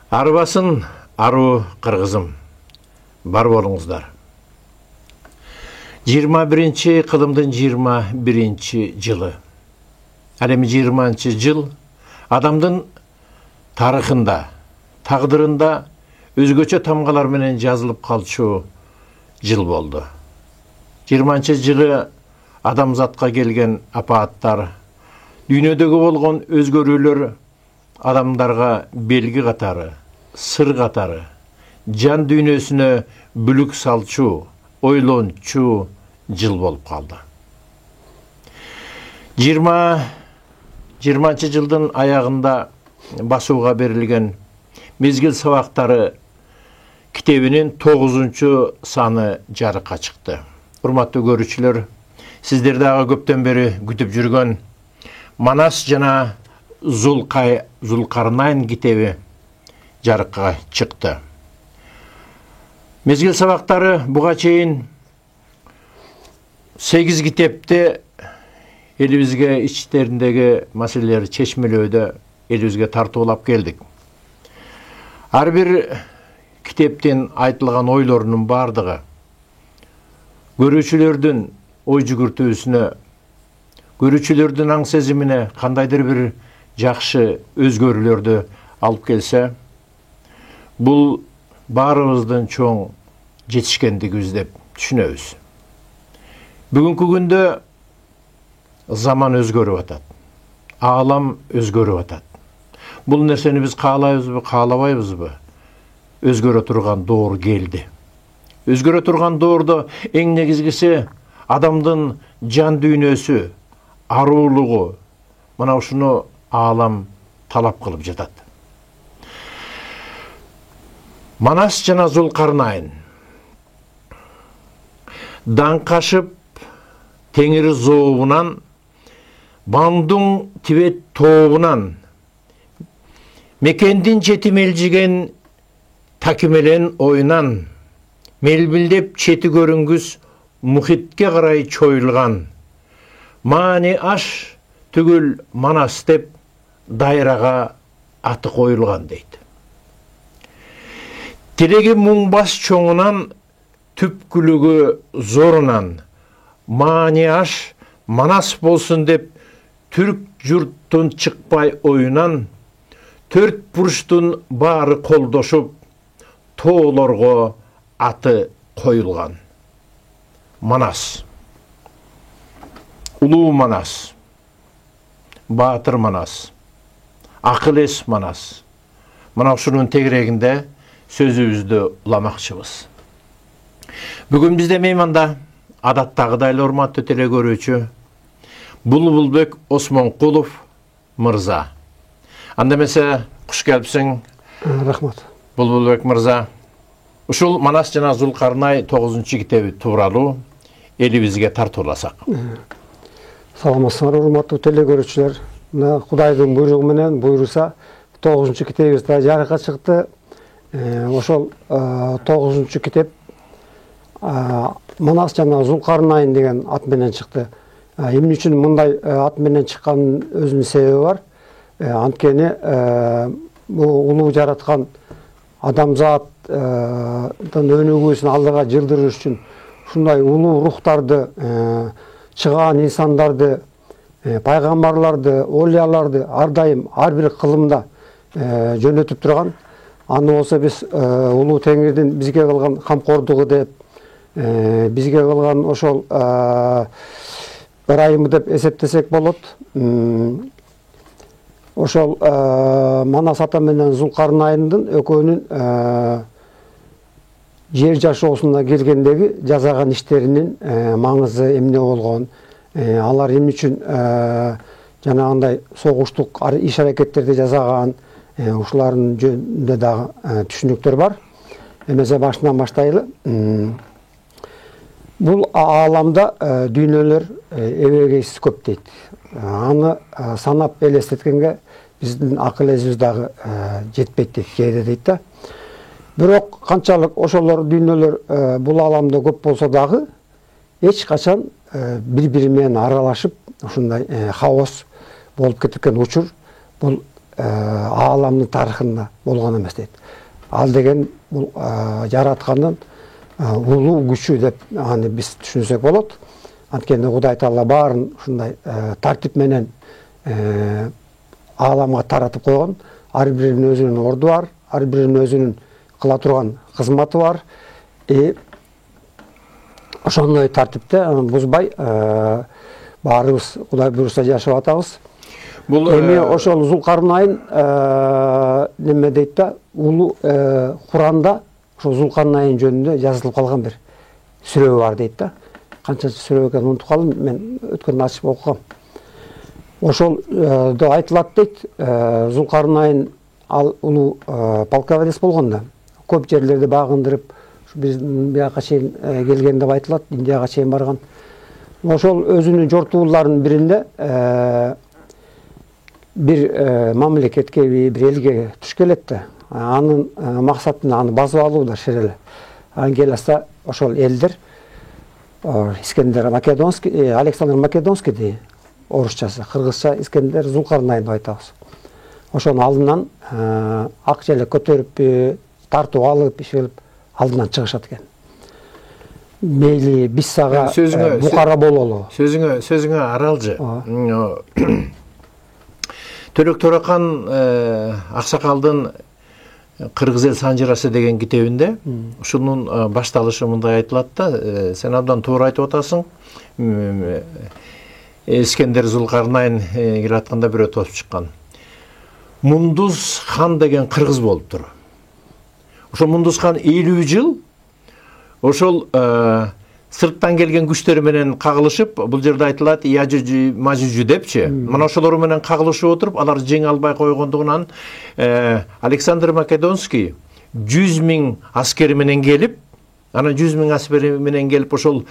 Арбасын ару кыргызым, бар болуңуздар. 21 кылымдын 21 жылы. Ал эми 20 жыл адамдын тарыхында, тагдырында өзгөчө тамгалар менен жазылып калчу жыл болду. 20 жылы адамзатка келген апааттар, дүйнөдөгү болгон өзгөрүүлөр адамдарга белги катары, сыр катары, жан дүйнөсүнө бүлүк салчу, ойлончу жыл болуп калды. 20 жылдын аягында басууга берилген Мезгил сабактары китебинин 9 саны жарыкка чыкты. Урматтуу көрүүчүлөр, сиздер дагы көптөн бери күтүп жүргөн Манас жана Зулкарнайн китеби жарыкка чыкты. Мезгил сабактары буга чейин 8 китепти элибизге ичтериндеги маселелерди чечмелөөдө элибизге тартуулап келдик. Ар бир китептин айтылган ойлорунун бардыгы көрүүчүлөрдүн ой жүгүртүүсүнө, көрүүчүлөрдүн аң сезимине кандайдыр бир жакшы өзгөрүүлөрдү алып келсе, бул баарыбыздын чоң жетишкендигибиз деп түшүнөбүз. Бүгүнкү күндө заман өзгөрүп атат. Аалам өзгөрүп атат. Бул нерсени биз каалайбызбы, каалабайбызбы? Өзгөрө турган доор келди. Өзгөрө турган доордо эң негизгиси адамдын жан дүйнөсү, аруулугу, мына ушуну аалам талап кылып жатат. Манас жана Зулкарнайн даңкашып теңир зообунан, Бандуң Тибет тообунан, мекендин чети мелжиген такимелен ойунан, мелбилдеп чети көрүнгүс мухитке карай чоюлган, маани аш түгүл Манас деп дайрага аты коюлган дейт. Тиреги муңбас чоңунан, түпкүлүгү зорунан, маани аш Манас болсун деп түрк журттун чыкпай оюнан, төрт бурчтун баары колдошуп, тоолорго аты коюлган. Манас. Улуу Манас. Баатыр Манас. Акыл эс Манас. Мына ушунун тегерегинде сөзүбүздү уламакчыбыз. Бүгүн бизде мейманда адаттагыдай эле урматтуу теле көрүүчү Булбулбек Осмонкулов мырза. Анда эмесе куш келипсиң. Рахмат. Булбулбек мырза. Ушул Манас жана Зулкарнай 9 китеби тууралуу элибизге тартууласак. Саламатсыңар, урматтуу теле көрүүчүлөр. Мына Кудайдын буйругу менен буйруса 9 китебибиз да жарыкка чыкты. Ошол 9 китеп Манас жана Зулкарнайн деген ат менен чыкты. Эмне үчүн мындай ат менен чыкканын өзүнүн себеби бар. Анткени бул улуу жараткан адамзаттын өнүгүүсүн алдыга жылдырыш үчүн ушундай улуу рухтарды, чыгаан инсандарды, пайгамбарларды, олияларды ар дайым ар бир кылымда жөнөтүп турган. Аны болсо биз улуу Теңирдин бизге кылган камкордугу деп, бизге кылган ошол ырайымы деп эсептесек болот. Ошол Манас ата менен Зулкарнайндын экөөнүн жер жашоосуна келгендеги жасаган иштеринин маңызы эмне болгон, алар эмне үчүн жанагындай согуштук иш аракеттерди жасаган, ушулардын жөнүндө дагы түшүнүктөр бар. Эмесе башынан баштайлы. Бул ааламда дүйнөлөр эбегейсиз көп дейт. Аны санап элестеткенге биздин акыл эсибиз дагы жетпейт дейт, кээде дейт да. Бирок канчалык ошолор дүйнөлөр бул ааламда көп болсо дагы эч качан бири-бири менен аралашып ушундай хаос болуп кеткен учур бул ааламдын тарыхында болгон эмес дейт. Ал деген бул жараткандын улуу күчү деп аны биз түшүнсөк болот. Анткени Кудай Таала баарын ушундай тартип менен ааламга таратып койгон. Ар биринин өзүнүн орду бар, ар биринин өзүнүн кыла турган кызматы бар. Ошондой тартипте бузбай баарыбыз Кудай буйруса жашап атабыз. Бул Эми ошол Зулкарнайын неме дейт да, улуу Куранда ошол Зулкарнайын жөнүндө жазылып калган бир сүрө бар дейт да. Канча сүрө экенин унутуп калдым, мен өткөндө ачып окугам. Ошолдо айтылат дейт, Зулкарнайын ал улуу полководец болгон да. Көп жерлерди багындырып, биздин бияка чейин келген деп айтылат, Индияга чейин барган. Ошол өзүнүн жортууларынын биринде бир мамлекетке, бир элге туш келет да. Анын максатын аны басып алуу да шереле. Анан келаса ошол элдер Искендер Македонский, Александр Македонский дейт. Орусчасы, кыргызча Искендер Зулкарнайын деп айтабыз. Ошонун алдынан ак желек көтөрүп, тартып алып, ишелип алдынан чыгышат экен. Мейли Биссага Букара бололу. Сөзүңө аралжы. Төлөк Торакан Аксакалдын Кыргыз эл санжырасы деген китебинде ушунун башталышы мындай айтылат да, сен абдан туура айтып атасың. Искендер Зулкарнайын келатканда бирөө тосуп чыккан. Мундуз хан деген кыргыз болуптур. Ошол Мундуз хан 50 жыл ошол сырттан келген күчтөр менен кагылышып, бул жерде айтылат Яжужу Мажужу депчи. Мына ошолор менен кагылышып отуруп, алар жеңе албай койгондугунан Александр Македонский 100 000 аскери менен келип, анан 100 000 аскери менен келип ошол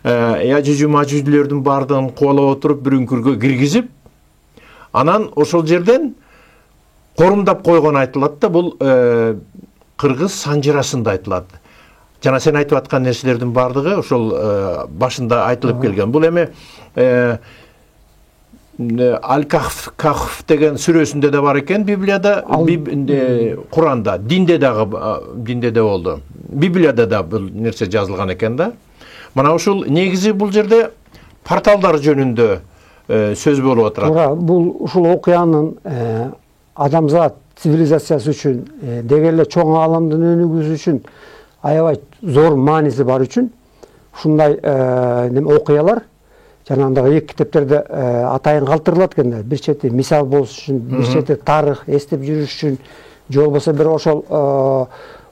Яжужу Мажужулөрдүн баардыгын кубалап отуруп, бир үңкүргө киргизип, анан ошол жерден корумдап койгон айтылат да, бул кыргыз санжырасында айтылат. Жана сен айтып аткан нерселердин баардыгы ошол башында айтылып келген. Бул эми Аль-Кахф деген сүрөсүндө да бар экен, Библияда, Куранда, динде де болду. Библияда да бул нерсе жазылган экен да. Мына ушул негизи бул жерде порталдар жөнүндө сөз болуп атат. Туура, бул ушул окуянын адамзат цивилизациясы үчүн, деги эле чоң ааламдын өнүгүүсү үчүн аябай зор мааниси бар үчүн ушундай окуялар жанагындай эки китептерде атайын калтырылат экен да. Бир чети мисал болуш үчүн, бир чети тарых эстеп жүрүш үчүн, же болбосо бир ошол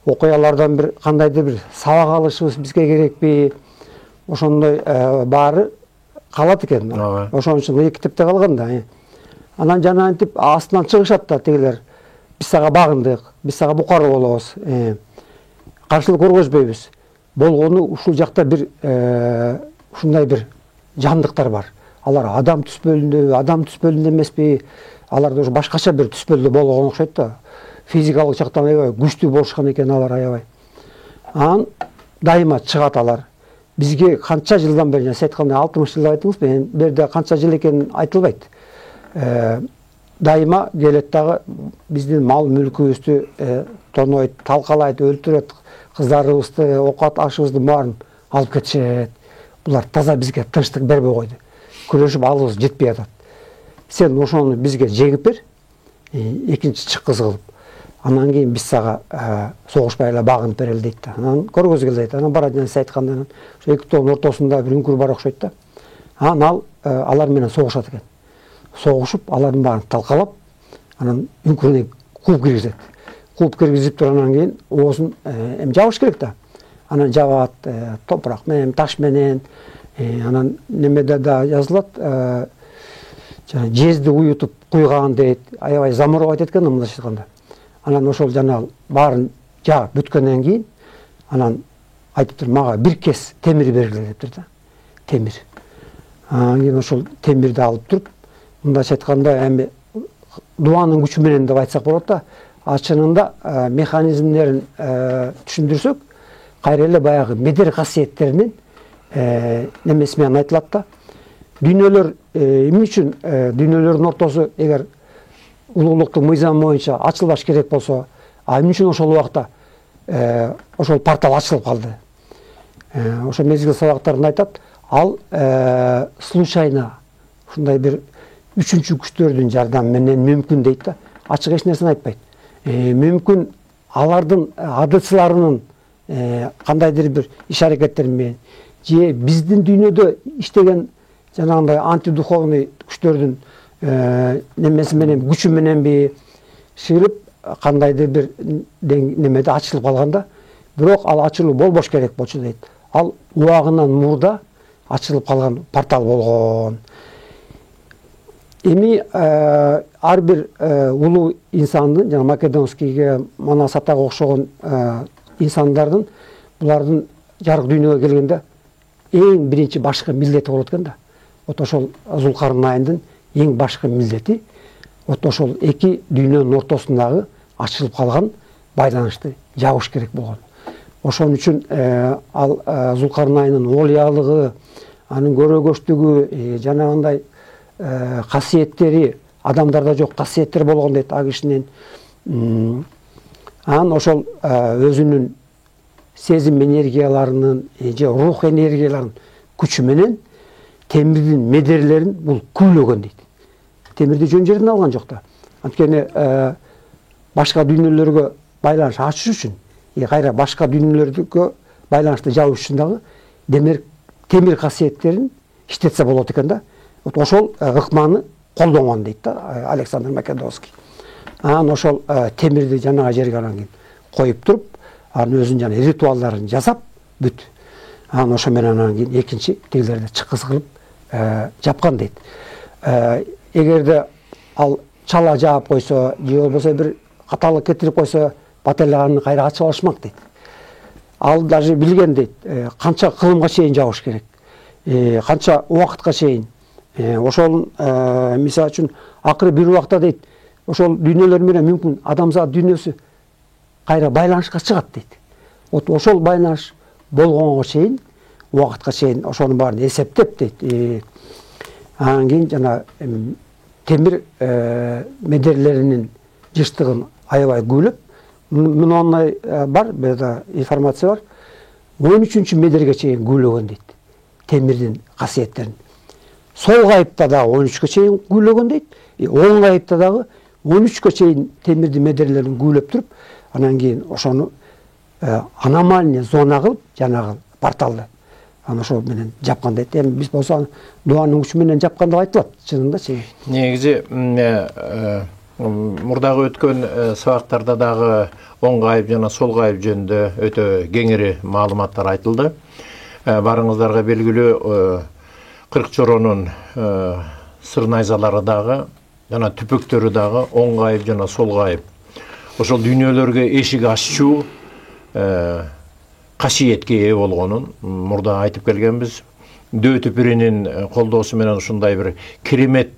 окуялардан бир кандайдыр бир сабак алышыбыз бизге керекпи, ошондой баары калат экен. Ошон үчүн эки китепте калган да. Анан жанагынтип астынан чыгышат да тигилер. Биз сага багындык, биз сага букара болобуз. Каршылык көргөзбөйбүз. Болгону ушул жакта бир ушундай бир жандыктар бар. Алар адам түспөлүндө эмеспи? Алар да башкача бир түспөлдө болгон окшойт да. Физикалык жактан аябай күчтүү болушкан экен алар аябай. Анан дайыма чыгат алар. Бизге канча жылдан бери, сиз айткандай 60 жыл айттыңызбы? Бу жерде канча жыл экени айтылбайт. Дайыма келет дагы биздин мал мүлкүбүздү тонойт, талкалайт, өлтүрөт, кыздарыбызды, окат ашыбыздын баарын алып кетишет. Булар таза бизге тынчтык бербей койду. Күрөшүп алыбыз жетпей атат. Сен ошону бизге жегип бер, экинчи чыккыз кылып. Анан кийин биз сага согушпай эле багынып берели дейт да. Анан көргөзгүл дейт. Анан барат жана сиз айткандай ошо эки тоонун ортосунда бир үңкүр бар окшойт да. Анан алар менен согушат экен. Согушуп, алардын баарын талкалап, анан үңкүрүнө кууп киргизет. Кууп киргизип туруп анан кийин оозун жабыш керек да. Анан жабат, топурак менен, таш менен, анан немеде да жазылат, жана жезди уютуп куйган дейт, аябай замырап айтат экен мындайча айтканда. Анан ошол жана баарын жаап бүткөндөн кийин, анан айтыптыр, мага бир кес темир бергиле дептир да. Темир. Анан кийин ошол темирди алып туруп, мындайча айтканда эми дуанын күчү менен деп айтсак болот да, чынында механизмдерин түшүндүрсөк, кайра эле баягы медер касиеттеринин немеси менен айтылат да. Дүйнөлөр эмне үчүн дүйнөлөрдүн ортосу эгер улуулуктун мыйзамы боюнча ачылбаш керек болсо, эмне үчүн ошол убакта ошол портал ачылып калды? Ошо мезгил сабактарында айтат, ал случайно ушундай бир үчүнчү күчтөрдүн жардамы менен мүмкүн дейт да. Ачык эч нерсени айтпайт. Мүмкүн алардын адысыларынын кандайдыр бир иш аракеттери менен же биздин дүйнөдө иштеген жанагындай антидуховный күчтөрдүн немеси менен, күчү мененби шыгылып кандайдыр бир немеде ачылып калганда, бирок ал ачылуу болбош керек болчу дейт. Ал убагынан мурда ачылып калган портал болгон. Эми ар бир улуу инсандын, жана Македонскийге, Манасатага окшогон инсандардын, булардын жарык дүйнөгө келгенде эң биринчи башкы милдети болот экен да. Вот ошол Зулкарнайндын эң башкы милдети вот ошол эки дүйнөнүн ортосундагы ачылып калган байланышты жабыш керек болгон. Ошон үчүн ал Зулкарнайнын олиялыгы, анын көрөгөчтүгү, жанагындай касиеттери, адамдарда жок касиеттер болгон дейт ал кишинин. Анан ошол өзүнүн сезим энергияларынын же рух энергияларынын күчү менен темирдин медерлерин бул күлөгөн дейт. Темирди жөн жерден алган жок да. Анткени башка дүйнөлөргө байланыш ачыш үчүн, кайра башка дүйнөлөргө байланышты жабыш үчүн дагы демек темир касиеттерин иштетсе болот экен да. Вот ошол ыкманы колдонгон дейт да Александр Македонский. Анан ошол темирди жанагы жерге анан кийин коюп туруп, анын өзүнүн жана ритуалдарын жасап бүт. Анан ошо менен анан кийин экинчи тегилерди чыккыс кылып жапкан дейт. Эгерде ал чала жаап койсо, же болбосо бир каталык кетирип койсо, бателеганы кайра ачып алышмак дейт. Ал даже билген дейт, канча кылымга чейин жабыш керек, канча убакытка чейин. Ошол мисалы үчүн акыры бир убакта дейт, ошол дүйнөлөр менен мүмкүн адамзат дүйнөсү кайра байланышка чыгат дейт. Вот ошол байланыш болгонго чейин, убакытка чейин ошонун баарын эсептеп дейт. Анан кийин жана темир медерлеринин жыштыгын аябай күлөп, мындай бар, буда информация бар. 13-чү медерге чейин күлөгөн дейт. Темирдин касиеттерин. Сол кайыпта дагы 13-кө чейин күлөгөн дейт. Оң кайыпта дагы 13-кө чейин темирдин медерлерин күлөп туруп, анан кийин ошону аномальный зона кылып, жанагы порталды анан ошол менен жапкан дейт. Эми биз болсо дуанын күчү менен жапкан деп айтылат, чынында. Негизи мурдагы өткөн сабактарда дагы оң кайып жана сол кайып жөнүндө өтө кеңири маалыматтар айтылды. Барыңыздарга белгилүү Кыркчоронун сыр найзалары дагы жана түпөктөрү дагы оң кайып жана сол кайып. Ошол дүйнөлөргө эшик аччу касиетке ээ болгонун мурда айтып келгенбиз. Дөө түпүрүнүн колдоосу менен ушундай бир керемет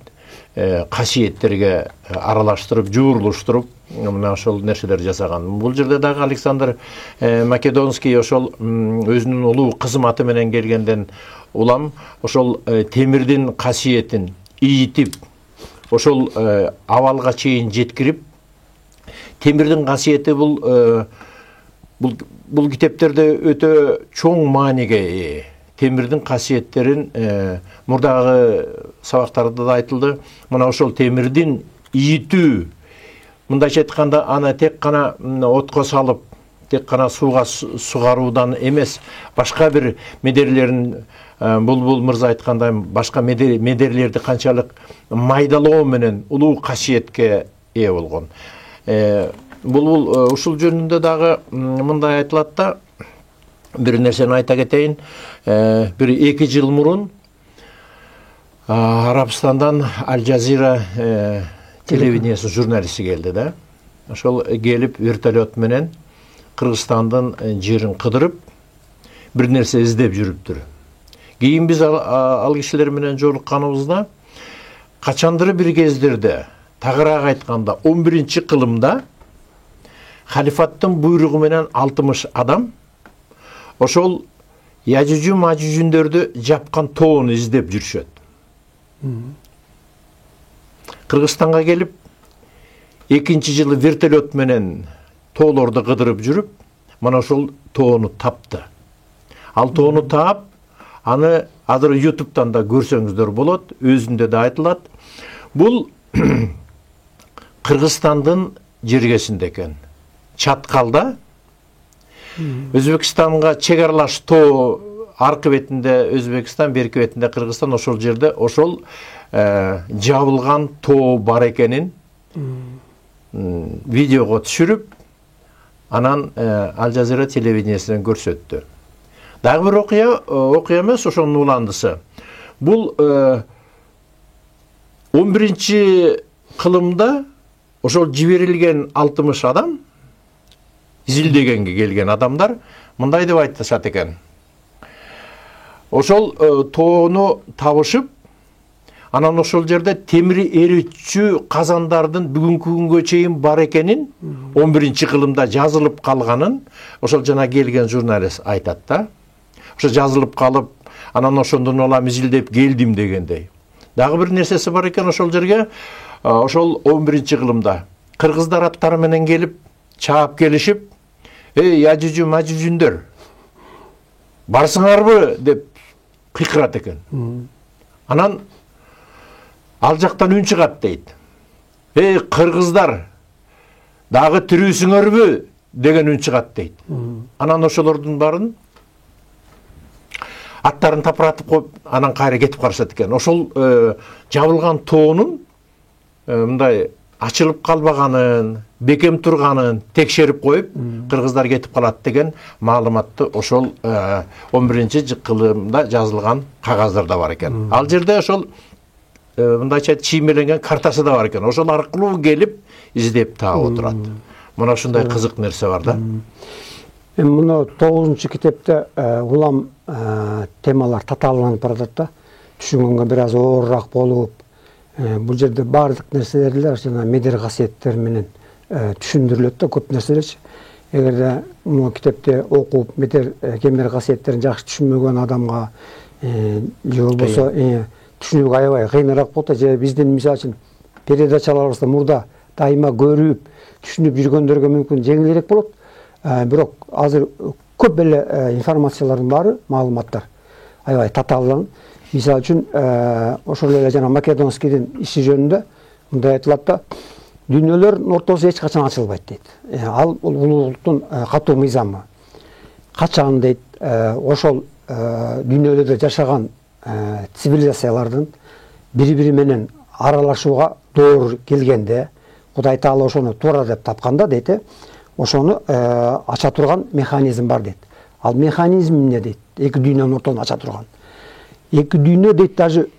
касиеттерге аралаштырып, жуурулуштуруп, мына ошол нерселер жасаган. Бул жерде дагы Александр Македонский ошол өзүнүн улуу кызматы менен келгенден улам ошол темирдин касиетин ийитип, ошол абалга чейин жеткирип, темирдин касиети бул китептерде өтө чоң мааниге ээ. Темирдин касиеттерин мурдагы сабактарда да айтылды. Мына ошол темирдин ийитүү, мындайча айтканда, аны тек гана отко салып, тек гана сууга сугаруудан эмес, башка бир медерлерин, бул мырза айткандай, башка медерлерди канчалык майдалоо менен улуу касиетке ээ болгон. Бул ушул жөнүндө дагы мындай айтылат да, бир нерсени айта кетейин. Бир 2 жыл мурун Арабстандан Аль Жазира телевидениесинин журналисти келди да. Ошол келип вертолет менен Кыргызстандын жерин кыдырып, бир нерсе издеп жүрүптүр. Кийин биз ал кишилер менен жолукканыбызда качандыр бир кездерде, тагыраак айтканда 11-кылымда халифаттын буйругу менен 60 адам ошол Яжүжү мажүжүндөрдү жапкан тоону издеп жүрүшөт. Кыргызстанга келип, экинчи жылы вертолет менен тоолорду кыдырып жүрүп, мына ошол тоону тапты. Ал тоону таап, аны азыр YouTube'дан да көрсөңүздөр болот, өзүндө да айтылат. Бул Кыргызстандын жергесинде экен. Чаткалда Өзбекстанга чек аралаш тоо, аркы бетинде Өзбекстан, берки бетинде Кыргызстан, ошол жерде ошол жабылган тоо бар экенин видеого түшүрүп, анан Ал Жазира телевидениесинен көрсөттү. Дагы бир окуя эмес, ошонун уландысы. Бул 11-кылымда ошол жиберилген 60 адам, изилдегенге келген адамдар мындай деп айтышат экен. Ошол тоону табышып, анан ошол жерде темир эритчү казандардын бүгүнкү күнгө чейин бар экенин, 11-кылымда жазылып калганын ошол жана келген журналист айтат да. Ошо жазылып калып, анан ошондон улам изилдеп келдим дегендей. Дагы бир нерсеси бар экен ошол жерге. Ошол 11-кылымда кыргыздар аттары менен келип, чаап келишип, яжүжү мажүжүндөр, барсыңарбы деп кыйкырат экен. Анан ал жактан үн чыгат дейт. Кыргыздар, дагы тирүүсүңөрбү деген үн чыгат дейт. Анан ошолордун барын аттарын тапыратып коюп, анан кайра кетип карашат экен. Ошол жабылган тоонун мындай ачылып калбаганын, бекем турганын текшерип коюп, кыргыздар кетип калат деген маалыматты ошол 11-кылымда жазылган кагаздарда бар экен. Ал жерде ошол мындайча чиймеленген картасы да бар экен. Ошол аркылуу келип издеп таап отурат. Мына ушундай кызык нерсе бар да. Муну 9-китепте улам темалар татааланып баратат да. Түшүнгөнгө бир аз оорураак болуп, бул жерде баардык нерселер жана медер касиеттер менен түшүндүрүлөт да, көп нерселерчи. Эгерде муну китепти окуп, медер кемер касиеттерин жакшы түшүнбөгөн адамга же болбосо түшүнүүгө аябай кыйыныраак болот. Же биздин мисалы үчүн передачаларыбызда мурда дайыма көрүп, түшүнүп жүргөндөргө мүмкүн жеңилирээк болот. Бирок азыр көп эле информациялардын баары, маалыматтар аябай татааланып. Мисалы үчүн ошол эле жана Македонскийдин иши жөнүндө мындай айтылат да, дүйнөлөрдүн ортосу эч качан ачылбайт дейт. Ал улуулуктун катуу мыйзамы. Качан дейт, ошол дүйнөлөрдө жашаган цивилизациялардын бири-бири менен аралашууга доор келгенде, Кудай Таала ошону туура деп тапканда дейт, ошону ача турган механизм бар дейт. Ал механизм эмне дейт? Эки дүйнөнүн ортосун ача турган. Эки дүйнө дейт, даже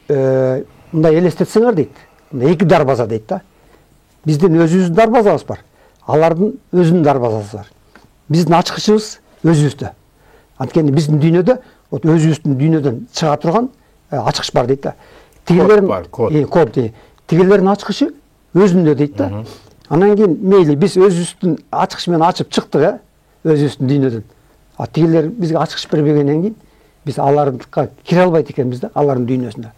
мындай элестетсеңер дейт, эки дарбаза дейт да. Биздин өзүбүздүн дарбазабыз бар, алардын өзүнүн дарбазасы бар. Биздин ачкычыбыз өзүбүздө. Анткени биздин дүйнөдө өзүбүздүн дүйнөдөн чыга турган ачкыч бар дейт да. Тигилердин код дейт. Тигилердин ачкычы өзүндө дейт да. Анан кийин мейли биз өзүбүздүн ачкыч менен ачып чыктык, өзүбүздүн дүйнөдөн. А тигилер бизге ачкыч бербегенден кийин биз алардыкка кире албайт экенбиз да, алардын дүйнөсүнө.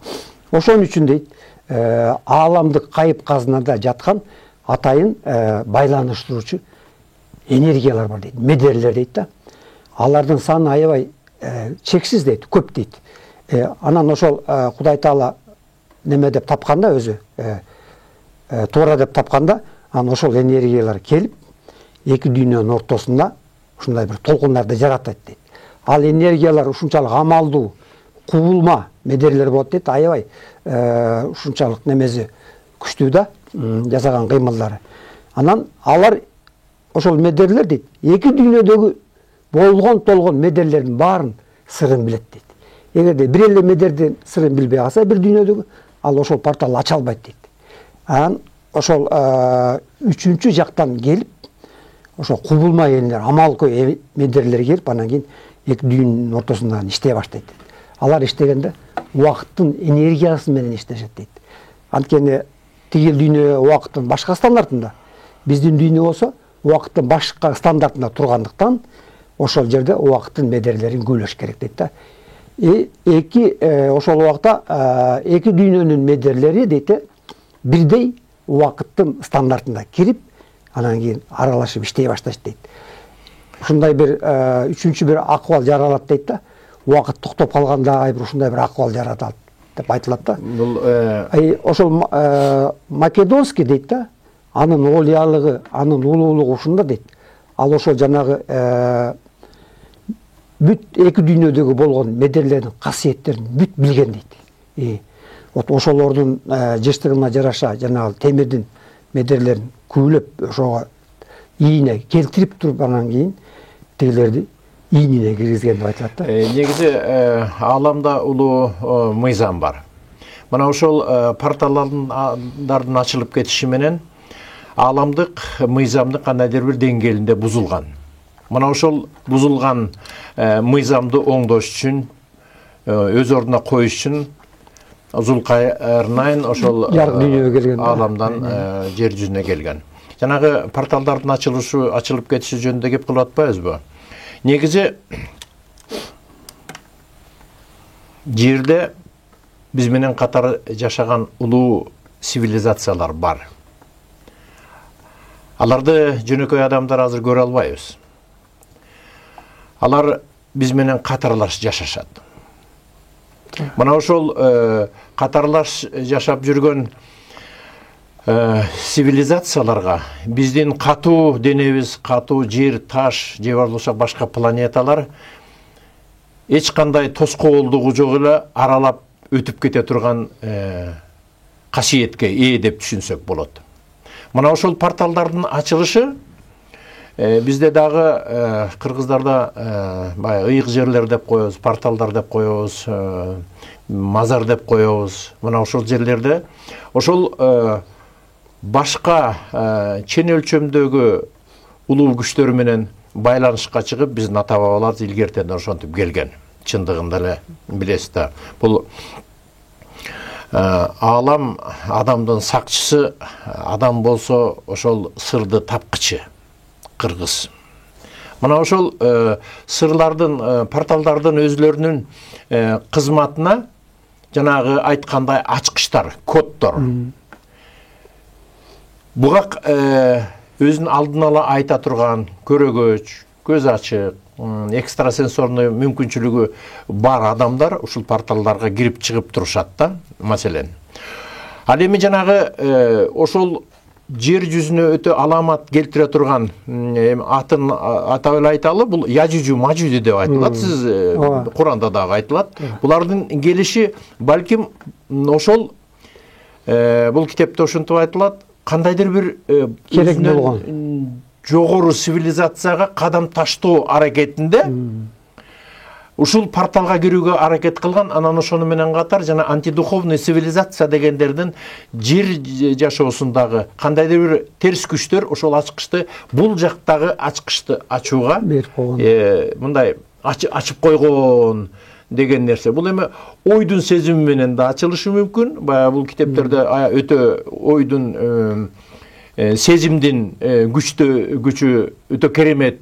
Ошон үчүн дейт, ааламдык кайып казынада жаткан атайын байланыштыруучу энергиялар бар дейт, медерлер дейт да. Алардын саны аябай чексиз дейт, көп дейт. Анан ошол Кудай Таала неме деп тапканда, өзү туура деп тапканда, анан ошол энергиялар келип, эки дүйнөнүн ортосунда ушундай бир толкундарды жаратат дейт. Ал энергиялар ушунчалык амалдуу, кубулма медерлер болот дейт, аябай ушунчалык немеси күчтүү да, жасаган кыймылдары. Анан алар ошол медерлер дейт, эки дүйнөдөгү болгон толгон медерлердин баарын сырын билет дейт. Эгерде бир эле медердин сырын билбей калса, бир дүйнөдөгү, ал ошол порталды ача албайт дейт. Анан ошол үчүнчү жактан келип, ошол кубулма энелер, амалкой медерлер келип, анан кийин эки дүйнөнүн ортосунда иштей баштайт дейт. Алар иштегенде убакыттын энергиясы менен иштешет дейт. Анткени тигил дүйнө убакыттын башка стандартында, биздин дүйнө болсо убакыттын башка стандартында тургандыктан, ошол жерде убакыттын медерлерин көйлөш керек дейт да. Ошол убакта эки дүйнөнүн медерлери дейт, бирдей убакыттын стандартына кирип, анан кийин аралашып иштей башташты дейт. Ушундай бир үчүнчү бир акыбал жаралат дейт да. Убакыт токтоп калганда бир ушундай бир акыбал жаратат деп айтылат да. Бул Ошол Македонский дейт да. Анын олиялыгы, анын улуулугу ушунда дейт. Ал ошол жанагы бүт эки дүйнөдөгү болгон медерлердин касиеттерин бүт билген дейт. Вот ошолордун жыштыгына жараша жанагы темирдин медерлерин күбөлөп ошого ийине келтирип туруп анан кийин тигилерди ийинине киргизген деп айтылат да. Негизи ааламда улуу мыйзам бар. Мына ошол порталдардын ачылып кетиши менен ааламдык мыйзамдын кандайдыр бир деңгээлинде бузулган. Мына ошол бузулган мыйзамды оңдош үчүн, өз ордуна коюш үчүн Зулкарнайн ошол жарык дүйнөгө келген, ааламдан жер жүзүнө келген. Жанагы порталдардын ачылып кетиши жөнүндө кеп кылып атпайбызбы? Негизи жерде биз менен катар жашаган улуу цивилизациялар бар. Аларды жөнөкөй адамдар азыр көрө албайбыз. Алар биз менен катарлаш жашашат. Мына ошол катарлаш жашап жүргөн цивилизацияларга биздин катуу денебиз, катуу жер, таш, же болбосо башка планеталар эч кандай тоскоолдугу жок эле аралап өтүп кете турган касиетке ээ деп түшүнсөк болот. Мына ошол порталдардын ачылышы бизде дагы кыргыздарда баягы ыйык жерлер деп коебуз, порталдар деп коебуз, мазар деп коебуз. Мына ошол жерлерде ошол башка чен өлчөмдөгү улуу күчтөр менен байланышка чыгып биздин ата бабаларыбыз илгертен ошентип келген. Чындыгында эле билесиз да. Бул аалам адамдын сакчысы, адам болсо ошол сырды тапкычы кыргыз. Мына ошол сырлардын, порталдардын өзлөрүнүн кызматына жанагы айткандай ачкычтар, коддор. Буга өзүнүн алдын ала айта турган көрөгөч, көз ачык, экстрасенсорный мүмкүнчүлүгү бар адамдар ушул порталдарга кирип чыгып турушат да, маселен. Ал эми жанагы ошол жер жүзүнө өтө аламат келтире турган атын атап эле айталы, бул Яжужу Мажужу деп айтылат. Сиз Куранда дагы айтылат. Булардын келиши балким ошол бул китепте ошентип айтылат, кандайдыр бир керек болгон жогору цивилизацияга кадам таштоо аракетинде ушул порталга кирүүгө аракет кылган. Анан ошону менен катар жана антидуховный цивилизация дегендердин жер жашоосундагы кандайдыр бир терс күчтөр ошол ачкычты, бул жактагы ачкычты ачууга мындай ачып койгон деген нерсе. Бул эми ойдун сезими менен да ачылышы мүмкүн. Баягы бул китептерде өтө ойдун сезимдин күчү өтө керемет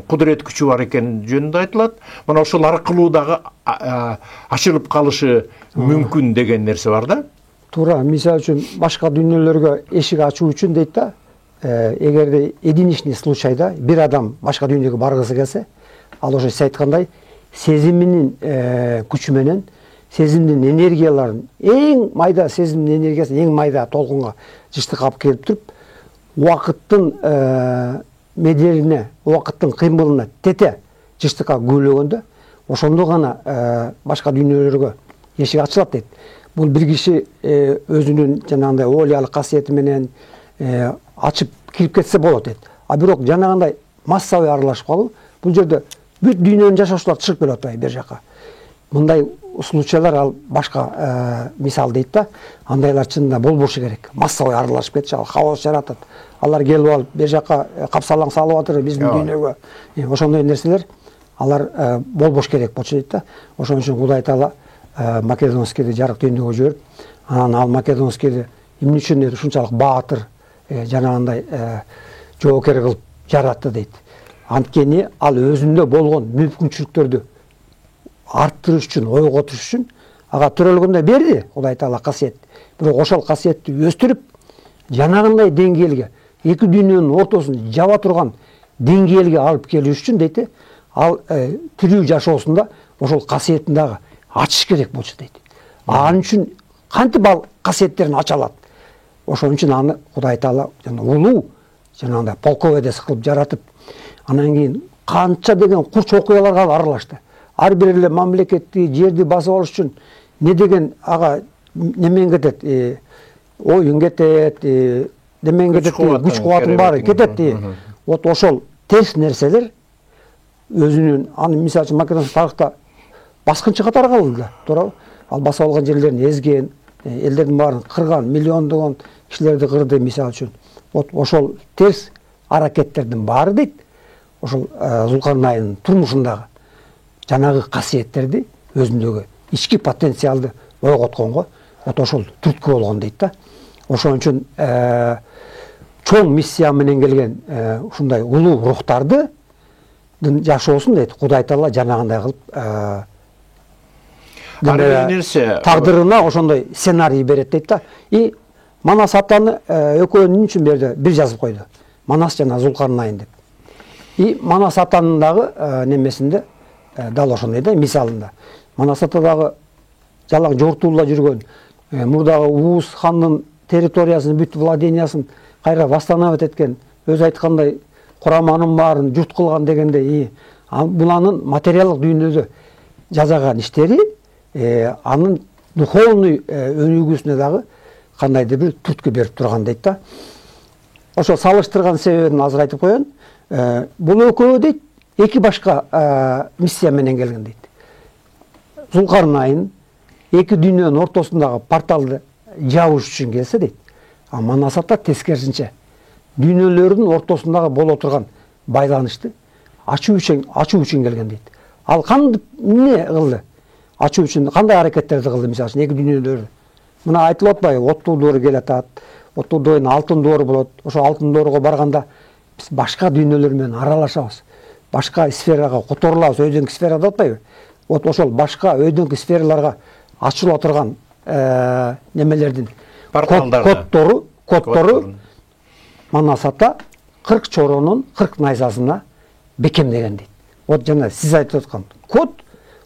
кудурет күчү бар экен жөнүндө айтылат. Мына ошол аркылуу дагы ачылып калышы мүмкүн деген нерсе бар да. Туура, мисалы үчүн башка дүйнөлөргө эшик ачуу үчүн дейт да, эгерде единичный случайда бир адам башка дүйнөгө баргысы келсе, ал ошо сиз айткандай сезиминин күчү менен, сезимдин энергияларын, эң майда сезимдин энергиясын эң майда толкунга жыштыкка алып келип туруп, убакыттын медерине, убакыттын кыймылына тете жыштыкка күбөлөгөндө, ошондо гана башка дүйнөлөргө эшик ачылат дейт. Бул бир киши өзүнүн жанагындай олиялык касиети менен ачып кирип кетсе болот дейт. А бирок жанагындай массовый аралашып калуу, бул жерде бүт дүйнөнүн жашоочулары чыгып келип атпайбы бер жака. Мындай случайлар ал башка мисал дейт да, андайлар чынында болбошу керек. Массовый аралашып кетиши, ал хаос жаратат. Алар келип алып бер жака капсалаң салып атыр биздин дүйнөгө. Ошондой нерселер алар болбош керек болчу дейт да. Ошон үчүн Кудай Таала Македонскийди жарык дүйнөгө жиберип, анан ал Македонскийди эмне үчүн ушунчалык баатыр, жанагындай жоокер кылып жаратты дейт. Анткени ал өзүндө болгон мүмкүнчүлүктөрдү арттырыш үчүн, ойготуш үчүн ага төрөлгөндө берди Кудай Таала касиет. Бирок ошол касиетти өстүрүп, жанагындай деңгээлге, эки дүйнөнүн ортосун жаба турган деңгээлге алып келүү үчүн дейт, ал тирүү жашоосунда ошол касиетин дагы ачыш керек болчу дейт. Анын үчүн кантип ал касиеттерин ача алат? Ошон үчүн аны Кудай Таала жана улуу жанагындай полководец кылып жаратып, анан кийин канча деген курч окуяларга аралашты. Ар бир эле мамлекетти, жерди басып алыш үчүн не деген ага немен кетет, оюн кетет, немен кетет, күч кубаттын баары кетет. Вот ошол терс нерселер өзүнүн, аны мисалы үчүн Македония тарыхта баскынчы катары калды да, туурабы? Ал басып алган жерлерин эзген, элдердин баарын кырган, миллиондогон кишилерди кырды мисалы үчүн. Вот ошол терс аракеттердин баары дейт, ошол Зулкарнайнын турмушундагы жанагы касиеттерди өзүндөгү ички потенциалды ойготконго вот ошол түрткү болгон дейт да. Ошон үчүн чоң миссия менен келген ушундай улуу рухтарды жашоосун дейт Кудай Таала жанагындай кылып тагдырына ошондой сценарий берет дейт да. И Манас атаны экөөнүн үчүн берди бир жазып койду. Манас жана Зулкарнайн деп. И Манас атанын дагы немесинде дал ошондой да, мисалында. Манас ата дагы жалаң жортуулда жүргөн, мурдагы Уус хандын территориясын, бүт владениясын кайра восстановить эткен, өзү айткандай Кураманын баарын журт кылган дегендей, буланын материалдык дүйнөдө жасаган иштери анын духовный өнүгүүсүнө дагы кандайдыр бир түрткү берип турган дейт да. Ошо салыштырган себебин азыр айтып коеюн. Бул экөө дейт эки башка миссия менен келген дейт. Зулкарнайн эки дүйнөнүн ортосундагы порталды жабыш үчүн келсе дейт. А Манас ата тескерисинче дүйнөлөрдүн ортосундагы боло турган байланышты ачуу үчүн келген дейт. Ал кандай эмне кылды? Ачуу үчүн кандай аракеттерди кылды? Мисалы үчүн эки дүйнөлөрдү. Мына айтылып атпайбы, оттуу доору келатат. Оттуу доорунун алтын доору болот. Ошо алтын доорго барганда биз башка дүйнөлөр менен аралашабыз. Башка сферага которулабыз, өйдөнкү сфера деп атпайбы? Вот ошол башка өйдөнкү сфераларга ачыла турган немелердин коддору Манас ата 40 чоронун 40 найзасына бекемдеген дейт. Вот жана сиз айтып аткан код,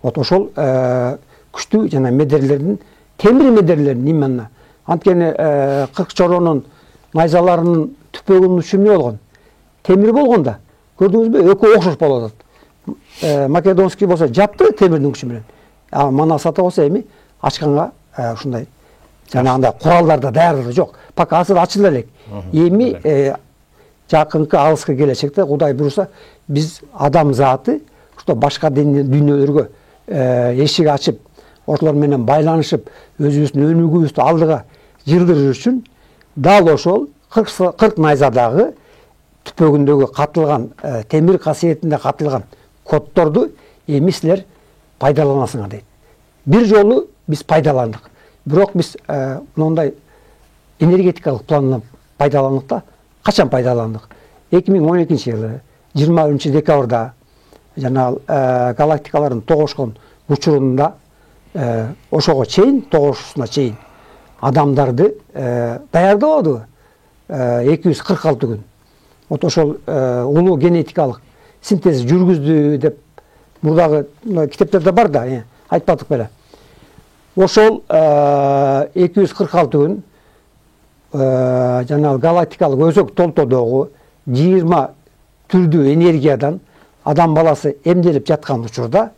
вот ошол күчтүү жана медерлердин, темир медерлердин именно. Анткени 40 чоронун найзаларынын түпөгүнүн учу эмне болгон? Темир болгон да. Көрдүңүзбү? Экөө окшош болот. Македонский болсо жапты темирдин күчү менен. А Манас ата болсо эми ачканга ушундай жанагындай куралдар да даярдыгы жок. Пока азыр ачыла элек. Эми жакынкы алыскы келечекте Кудай буйруса биз адам заты ушто башка дүйнөлөргө эшик ачып, ошолор менен байланышып, өзүбүздүн өнүгүүбүздү алдыга жылдырыш үчүн дал ошол 40 найзадагы түпөгүндөгү катылган темир касиетинде катылган коддорду эми силер пайдаланасыңар дейт. Бир жолу биз пайдаландык. Бирок биз мындай энергетикалык пландан пайдаландык да. Качан пайдаландык? 2012-жылы 20-декабрда жана галактикалардын тогошкон учурунда ошого чейин, тогошусуна чейин адамдарды даярдабадыбы? 246 күн. Вот ошол улуу генетикалык синтез жүргүздү деп мурдагы китептерде бар да, айтпадык беле. Ошол 246 күн жана галактикалык өзөк толтодогу 20 түрдүү энергиядан адам баласы эмделип жаткан учурда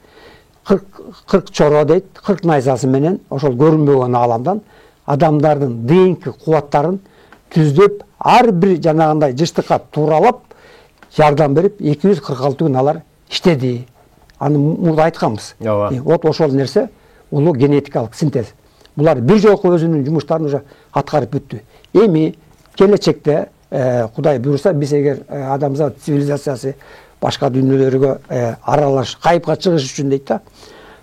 40 чоро дейт, 40 найзасы менен ошол көрүнбөгөн ааламдан адамдардын ДНК кубаттарын түздөп, ар бир жанагындай жыштыкка тууралап жардам берип 246 күн алар иштеди. Аны мурда айтканбыз. Вот ошол нерсе улуу генетикалык синтез. Булар бир жолку өзүнүн жумуштарын уже аткарып бүттү. Эми келечекте Кудай буйруса биз эгер адамзат цивилизациясы башка дүйнөлөргө аралаш, кайыпка чыгыш үчүн дейт да.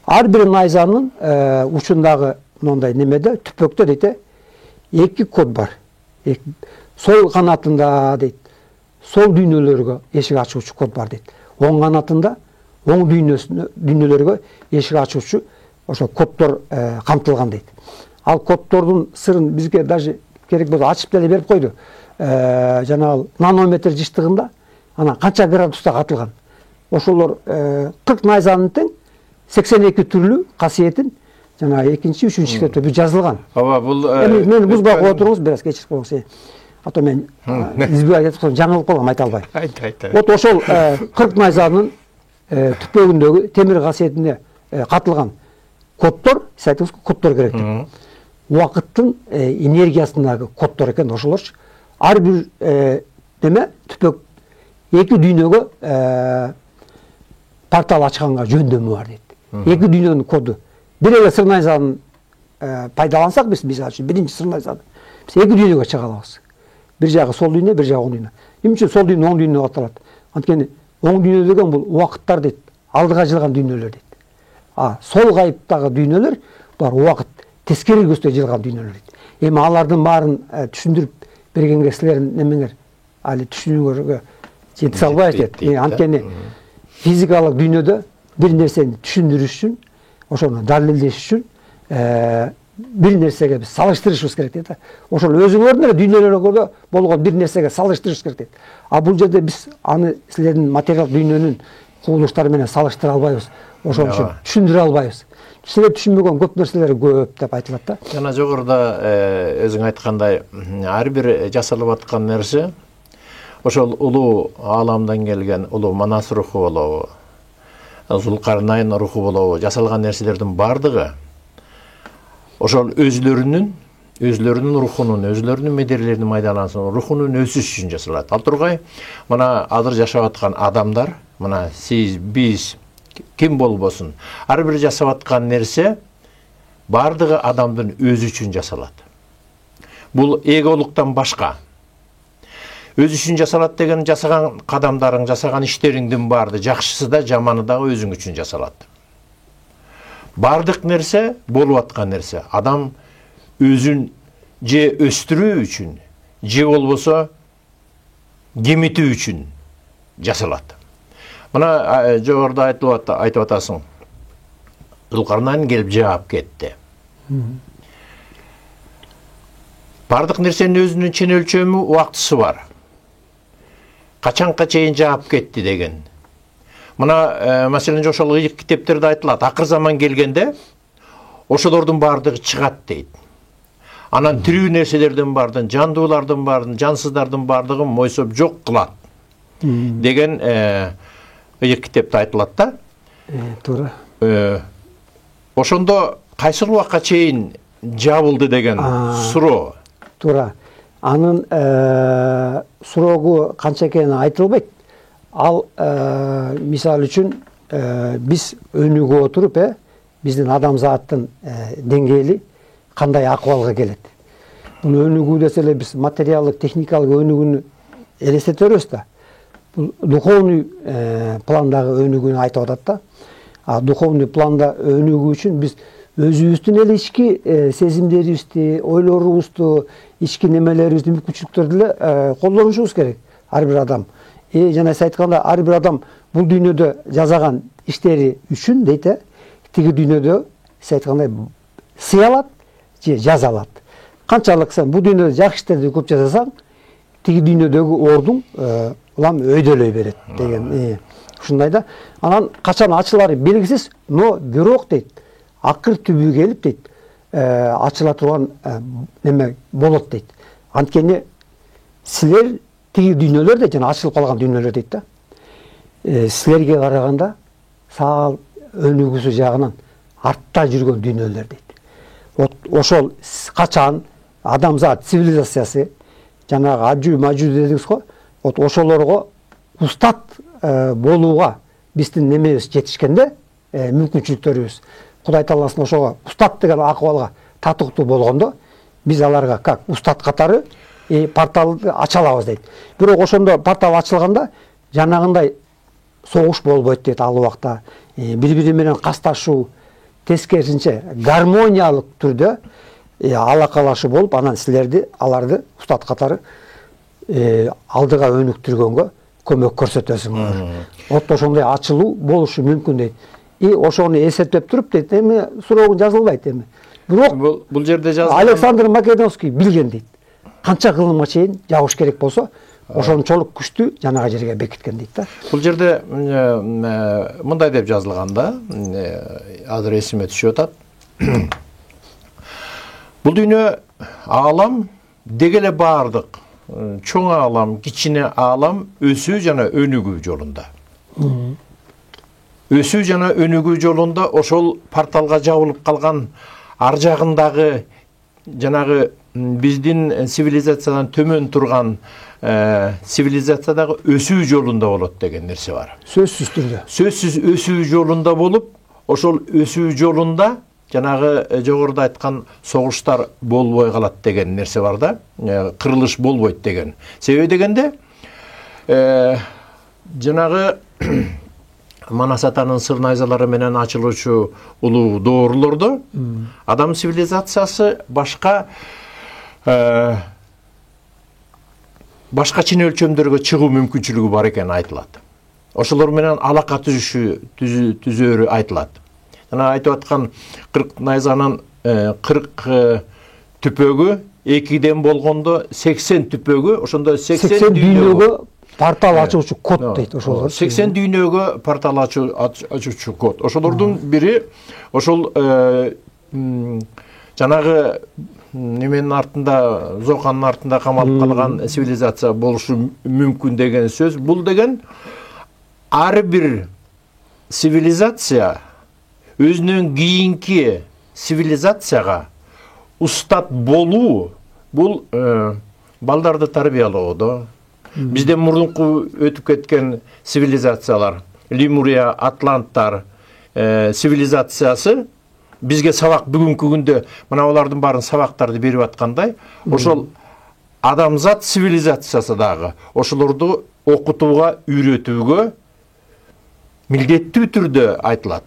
Ар бир найзанын учундагы мындай немеде, түпөктө дейт, эки код бар. Сол канатында дейт, сол дүйнөлөргө эшик ачуучу код бар дейт. Оң канатында оң дүйнөлөргө эшик ачуучу ошо коддор камтылган дейт. Ал коддордун сырын бизге даже керек болса ачып деле берип койду. Жанагы нанометр жыштыгында анан канча градуста катылган. Ошолор 40 найзанын тең 82 түрлүү касиетин жанагы 2-3 китепте жазылган. Ооба, бул мени бузбай коюп туруңуз, бираз кечирип коюңуз. А то мен избей айтып коем, жаңылып калгам, айта албайм. Айт. Вот ошол 40 найзанын түпөгүндөгү темир касиетине катылган коддор, сиз айтыңыз, коддор керек деп. Убакыттын энергиясындагы коддор экен ошолорчу. Ар бир неме түпөк эки дүйнөгө портал ачканга жөндөмү бар дейт. Эки дүйнөнүн коду. Бир эле сыр найзанын пайдалансак биз үчүн биринчи сыр найзаны биз эки дүйнөгө чыга алабыз. Бир жагы сол дүйнө, бир жагы оң дүйнө. Эмне үчүн сол дүйнө оң дүйнө деп аталат? Анткени оң дүйнө деген бул убакыттар дейт, алдыга жылган дүйнөлөр дейт. Сол кайыптагы дүйнөлөр булар убакыт тескери көздөй жылган дүйнөлөр дейт. Эми алардын баарын түшүндүрүп бергенге силердин немеңер али түшүнүүгө жете албайбыз дейт. Анткени физикалык дүйнөдө бир нерсени түшүндүрүш үчүн, ошону далилдеш үчүн бир нерсеге биз салыштырышыбыз керек дейт. Ошол өзүңөрдүн эле дүйнөлөрүңөрдө болгон бир нерсеге салыштырыш керек дейт. Бул жерде биз аны силердин материалдык дүйнөнүн кубулуштары менен салыштыра албайбыз. Ошон үчүн түшүндүрө албайбыз. Силер түшүнбөгөн көп нерселер көп деп айтылат да. Жана жогоруда өзүң айткандай ар бир жасалып аткан нерсе ошол улуу ааламдан келген улуу Манас руху болобу, Зулкарнайн руху болобу, жасалган нерселердин бардыгы ошол өзлөрүнүн рухунун, өзлөрүнүн медерлеринин майдалансын, рухунун өсүш үчүн жасалат. Ал тургай, мына азыр жашап аткан адамдар, мына сиз, биз, ким болбосун, ар бир жасап аткан нерсе бардыгы адамдын өзү үчүн жасалат. Бул эголуктан башка. Өз үчүн жасалат деген жасаган кадамдарың, жасаган иштериңдин баарды, жакшысы да, жаманы да өзүң үчүн жасалат. Бардык нерсе, болуп аткан нерсе, адам өзүн же өстүрүү үчүн, же болбосо кемитүү үчүн жасалат. Мына жогоруда айтып атасың. Зулкарнайн келип жаап кетти. Бардык нерсенин өзүнүн чен өлчөмү, убактысы бар. Качанга чейин жаап кетти деген. Мына маселен ошол ыйык китептерде айтылат. Акыр заман келгенде ошолордун бардыгы чыгат дейт. Анан тирүү нерселердин бардын, жандуулардын бардын, жансыздардын бардыгын мойсоп жок кылат деген ыйык китепте айтылат да. Туура. Ошондо кайсыл убакка чейин жабылды деген суроо. Туура. Анын суроогу канча экени айтылбайт. Ал мисалы үчүн биз өнүгүп отуруп, биздин адамзаттын деңгээли кандай акыбалга келет. Буну өнүгүү десе эле биз материалдык, техникалык өнүгүүнү элестете да. Бул духовный пландагы өнүгүүнү айтып атат да. Духовный планда өнүгүү үчүн биз өзүбүздүн эле ички сезимдерибизди, ойлорубузду, ички немелерибизди, мүмкүнчүлүктөрдү эле колдонушубуз керек. Ар бир адам. Жана сиз айтканда, ар бир адам бул дүйнөдө жасаган иштери үчүн дейт, тиги дүйнөдө сиз айткандай сый алат же жаза алат. Канчалык сен бул дүйнөдө жакшы иштерди көп жасасаң, тиги дүйнөдөгү ордуң улам өйдөлөй берет деген. Ушундай да. Анан качан ачылары белгисиз, но бирок дейт, акыр түбү келип дейт, ачыла турган неме болот дейт. Анткени силер тиги дүйнөлөр дейт, жана ачылып калган дүйнөлөр дейт да. Силерге караганда саал өнүгүүсү жагынан артта жүргөн дүйнөлөр дейт. Ошол качан адамзат цивилизациясы, жанагы ажу мажу дедиңиз го, ошолорго устат болууга биздин немебиз жетишкенде, мүмкүнчүлүктөрүбүз, Кудай Тааласынын ошого устат деген акыбалга татыктуу болгондо, биз аларга как устат катары порталды ача алабыз дейт. Бирок ошондо портал ачылганда жанагындай согуш болбойт дейт ал убакта. Бири-бири менен касташуу, тескерисинче гармониялык түрдө алакалашуу болуп, анан силерди, аларды устат катары алдыга өнүктүргөнгө көмөк көрсөтөсүңөр. Ошондой ачылуу болушу мүмкүн дейт. Ошону эсептеп туруп дейт, эми суроогу жазылбайт эми. Бирок бул жерде жазылган Александр Македонский билген дейт. канча кылымга чейин жагыш керек болсо ошончолук күчтү жанагы жерге бекиткен дейт да. Бул жерде мындай деп жазылган да, азыр эсиме түшүп атат. Бул дүйнө аалам дегеле баардык чоң аалам, кичине аалам өсүү жана өнүгүү жолунда. Өсүү жана өнүгүү жолунда ошол порталга жабылып калган ар жагындагы жанагы биздин цивилизациядан төмөн турган цивилизациядагы өсүү жолунда болот деген нерсе бар. Сөзсүз түрдө. Сөзсүз өсүү жолунда болуп, ошол өсүү жолунда жанагы жогоруда айткан согуштар болбой калат деген нерсе бар да, кырылыш болбойт деген. Себеби дегенде жанагы Манас атанын сыр найзалары менен ачылуучу улуу доорулордо адам цивилизациясы башка чын өлчөмдөргө чыгуу мүмкүнчүлүгү бар экени айтылат. Ошолор менен алака түзөөрү айтылат. Жана айтып аткан 40 найзанын 40 түпөгү 2ден болгондо 80 түпөгү, ошондо 80 дүйнөгө портал ачуучу код дейт ошолор. 80 дүйнөгө портал ачуучу код. Ошолордун бири ошол жанагы неменин артында, Зоканын артында камалып калган цивилизация болушу мүмкүн деген сөз. Бул деген ар бир цивилизация өзүнөн кийинки цивилизацияга устат болуу, бул балдарды тарбиялоодо, бизден мурунку өтүп кеткен цивилизациялар, Лемурия, Атланттар цивилизациясы бизге сабак бүгүнкү күндө мына алардын баарын сабактарды берип аткандай, ошол адамзат цивилизациясы дагы ошолорду окутууга, үйрөтүүгө милдеттүү түрдө айтылат.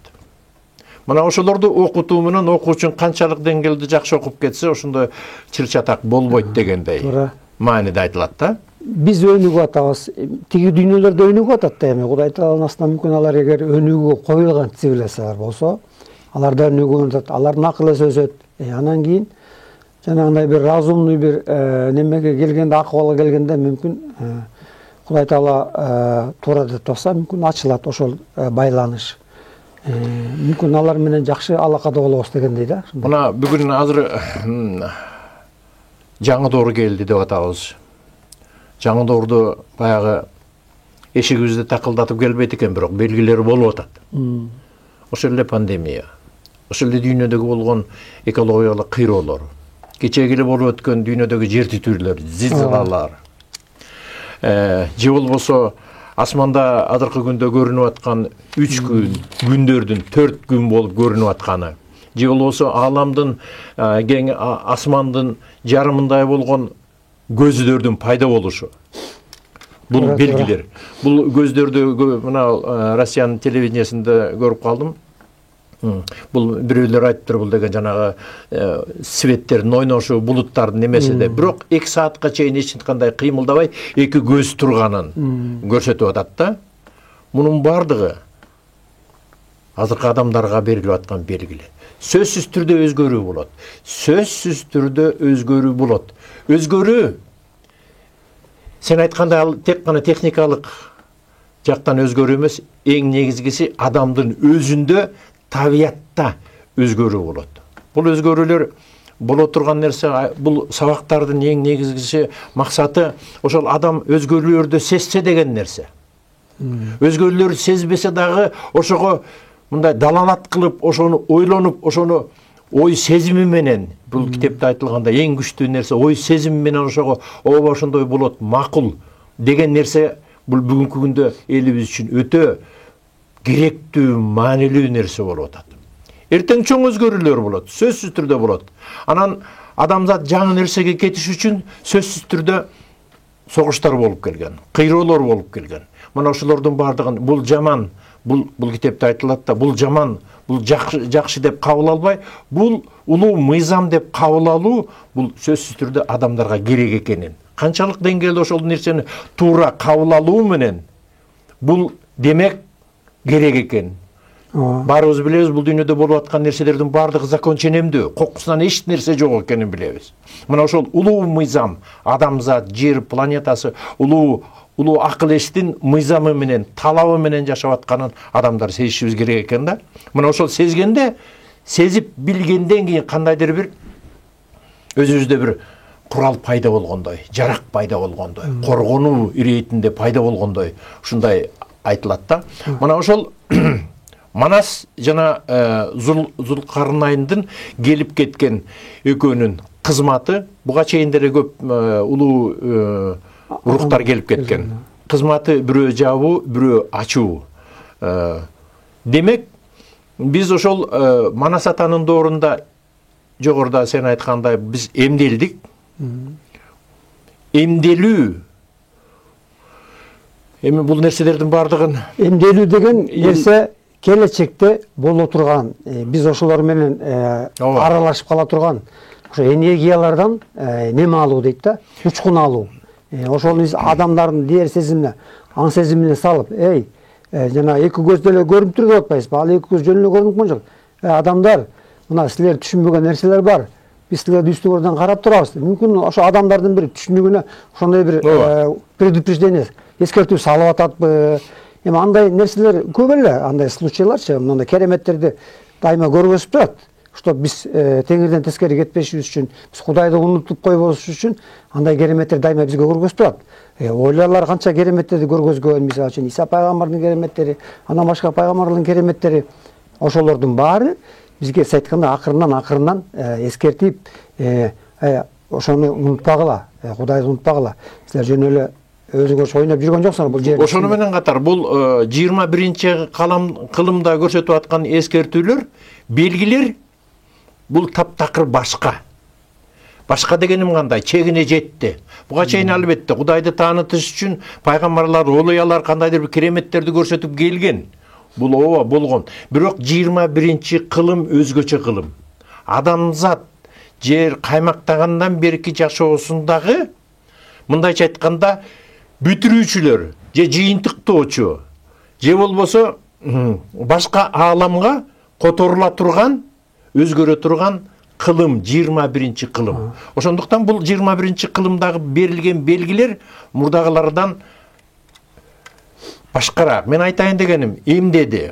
Мына ошолорду окутуу менен окуучун канчалык деңгээлде жакшы окуп кетсе, ошондой чыр-чатак болбойт дегендей мааниде айтылат да. Биз өнүгүп атабыз, тиги дүйнөлөрдө өнүгүп атат да эми. Кудай тааланын астынан мүмкүн алар эгер өнүгүүгө коюлган цивилизациялар болсо, алар да өнүгүп атат, алардын акылы өсөт. Анан кийин жанагындай бир разумный бир немеге келгенде, акыбалга келгенде мүмкүн Кудай таала туура деп тапса, мүмкүн ачылат ошол байланыш. Мүмкүн алар менен жакшы алакада болобуз дегендей да. Мына бүгүн азыр жаңы доор келди деп атабыз. Жаңы доорду баягы эшигибизди такылдатып келбейт экен, бирок белгилери болуп атат. Ошол эле пандемия, ошол эле дүйнөдөгү болгон экологиялык кыйроолор, кечеги эле болуп өткөн дүйнөдөгү жер титүүлөр, зилзалалар, же болбосо асманда азыркы күндө көрүнүп аткан 3 күн, күндөрдүн 4 күн болуп көрүнүп атканы, же болбосо ааламдын кең асмандын жарымындай болгон көздөрдүн пайда болушу. Бул белгилер. Бул көздөрдү мына Россиянын телевидениясында көрүп калдым. Бул бирөөлөр айтыптыр, бул деген жанагы светтердин ойношу, булуттардын немеси де. Бирок 2 саатка чейин эч кандай кыймылдабай 2 көз турганын көрсөтүп атат да. Мунун бардыгы азыркы адамдарга берилип аткан белгилер. Сөзсүз түрдө өзгөрүү болот. Сөзсүз түрдө өзгөрүү болот. Өзгөрүү сен айткандай тек гана техникалык жактан өзгөрүү эмес, эң негизгиси адамдын өзүндө, табиятта өзгөрүү болот. Бул өзгөрүүлөр боло турган нерсе, бул сабактардын эң негизгиси максаты ошол адам өзгөрүүлөрдү сезсе деген нерсе. Өзгөрүүлөрдү сезбесе дагы ошого мындай далалат кылып, ошону ойлонуп, ошону ой сезими менен, бул китепте айтылгандай эң күчтүү нерсе ой сезими менен ошого ооба ошондой болот, макул деген нерсе бул бүгүнкү күндө элибиз үчүн өтө керектүү, маанилүү нерсе болуп атат. Эртең чоң өзгөрүүлөр болот, сөзсүз түрдө болот. Анан адамзат жаңы нерсеге кетиш үчүн сөзсүз түрдө согуштар болуп келген, кыйроолор болуп келген. Мына ошолордун бардыгын бул жаман, бул китепте айтылат да, бул жаман, бул жакшы деп кабыл албай, бул улуу мыйзам деп кабыл алуу, бул сөзсүз түрдө адамдарга керек экенин. Канчалык деңгээлде ошол нерсени туура кабыл алуу менен бул демек керек экен. Баарыбыз билебиз, бул дүйнөдө болуп аткан нерселердин баардыгы закон ченемдүү, кокусунан эч нерсе жок экенин билебиз. Мына ошол улуу мыйзам, адамзат, жер планетасы улуу акыл эстин мыйзамы менен, талабы менен жашап атканын адамдар сезишибиз керек экен да. Мына ошол сезгенде, сезип билгенден кийин кандайдыр бир өзүбүздө бир курал пайда болгондой, жарак пайда болгондой, коргонуу иретинде пайда болгондой ушундай айтылат да. Мына ошол Манас жана Зулкарнайндын келип кеткен экөөнүн кызматы, буга чейин деле көп улуу руктар келип кеткен. Кызматы бирөө жабуу, бирөө ачуу. Демек, биз ошол Манас атанын доорунда жогоруда сен айткандай биз эмделдик. Эмделүү. Эми бул нерселердин бардыгын эмделүү деген нерсе келечекте боло турган, биз ошолор менен аралашып кала турган ошо энергиялардан неме алуу дейт да, учкун алуу. Ошол адамдардын дээр сезимине, аң сезимине салып, жана эки көз деле көрүнүп туруп атпайсызбы? Ал эки көз жөн эле көрүнүп турган жок. Адамдар, мына силер түшүнбөгөн нерселер бар. Биз силерди үстүңөрдөн карап турабыз. Мүмкүн ошо адамдардын бир түшүнүгүнө ошондой бир предупреждение, эскертүү салып ататпы? Эми андай нерселер көп эле, андай случайларчы, мындай кереметтерди дайыма көргөзүп турат. Что биз теңирден тескери кетпешибиз үчүн, биз Кудайды унутуп койбош үчүн андай кереметтер дайыма бизге көргөзүп турат. Ойларлар канча кереметтерди көргөзгөн, мисалы үчүн Иса пайгамбардын кереметтери, андан башка пайгамбарлардын кереметтери, ошолордун баары бизге айтканда акырынан эскертип, ошону унутпагыла, Кудайды унутпагыла. Силер жөн эле өзүңөр ойноп жүргөн жоксуңар бул жерде. Ошону менен катар бул 21-кылымда көрсөтүп аткан эскертүүлөр, белгилер бул таптакыр башка. Башка дегеним кандай? Чегине жетти. Буга чейин албетте Кудайды таанытыш үчүн пайгамбарлар, олуялар кандайдыр бир кереметтерди көрсөтүп келген. Бул ооба болгон. Бирок 21-кылым өзгөчө кылым. Адамзат жер каймактагандан берки жашоосундагы, мындайча айтканда, бүтүрүүчүлөр, же жыйынтыктоочу, же болбосо башка ааламга которула турган, өзгөрө турган кылым, 21-кылым. Ошондуктан бул 21-кылымдагы берилген белгилер мурдагылардан башкараак. Мен айтайын дегеним, эмдеди.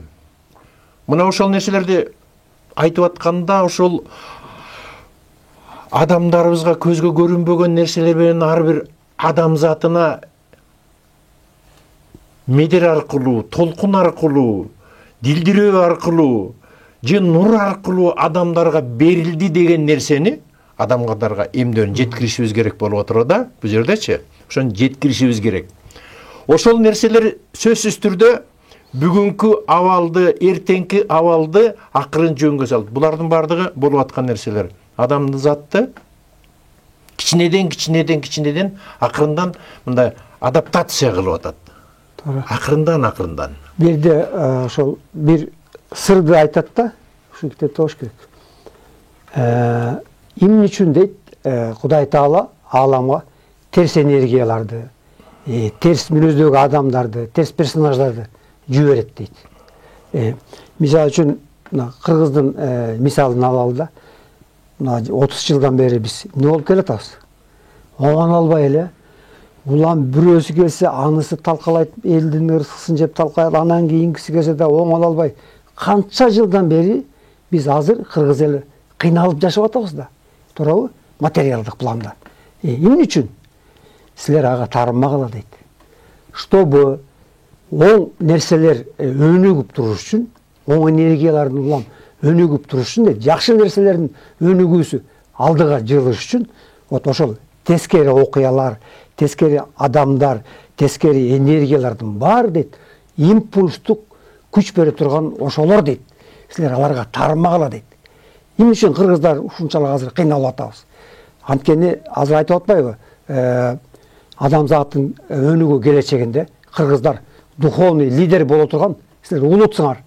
Мына ошол нерселерди айтып атканда, ошол адамдарыбызга көзгө көрүнбөгөн нерселер менен ар бир адамзатына медер аркылуу, толкун аркылуу, дилдирөө аркылуу, же нур аркылуу адамдарга берилди деген нерсени адамдарга эмдөөүн жеткиришибиз керек болуп отур да, бул жердечи. Ошону жеткиришибиз керек. Ошол нерселер сөзсүз түрдө бүгүнкү абалды, эртеңки абалды акырын жөнгө салды. Булардын бардыгы болуп аткан нерселер. Адамзатты кичинеден акырындан мындай адаптация кылып атат. Акырындан. Бирде ошол бир сырды айтат да, ушул китепте болуш керек. Эмне үчүн дейт, Кудай Таала ааламга терс энергияларды, терс мүнөздөгү адамдарды, терс персонаждарды жиберет дейт. Мисалы үчүн кыргыздын мисалын алалы да. 30 жылдан бери биз эмне болуп келатабыз? Оңон албай эле, улам бирөөсү келсе анысы талкалайт, элдин ырыскысын жеп талкалайт, анан кийинкиси келсе да оңон албай. Канча жылдан бери биз азыр кыргыз эли кыйналып жашап атабыз да. Туурабы? Материалдык планда. Эмне үчүн? Силер ага тарынмагыла дейт. Чтобы оң нерселер өнүгүп туруш үчүн, оң энергиялардын улам өнүгүп туруш үчүн дейт, жакшы нерселердин өнүгүүсү алдыга жылыш үчүн, вот ошол тескери окуялар, тескери адамдар, тескери энергиялардын баары дейт, импульстук күч бере турган ошолор дейт. Силер аларга тарынмагыла дейт. Эмне үчүн кыргыздар ушунчалык азыр кыйналып атабыз? Анткени азыр айтып атпайбы? Адамзаттын өнүгүү келечегинде кыргыздар духовный лидер боло турган, силер улутсуңар.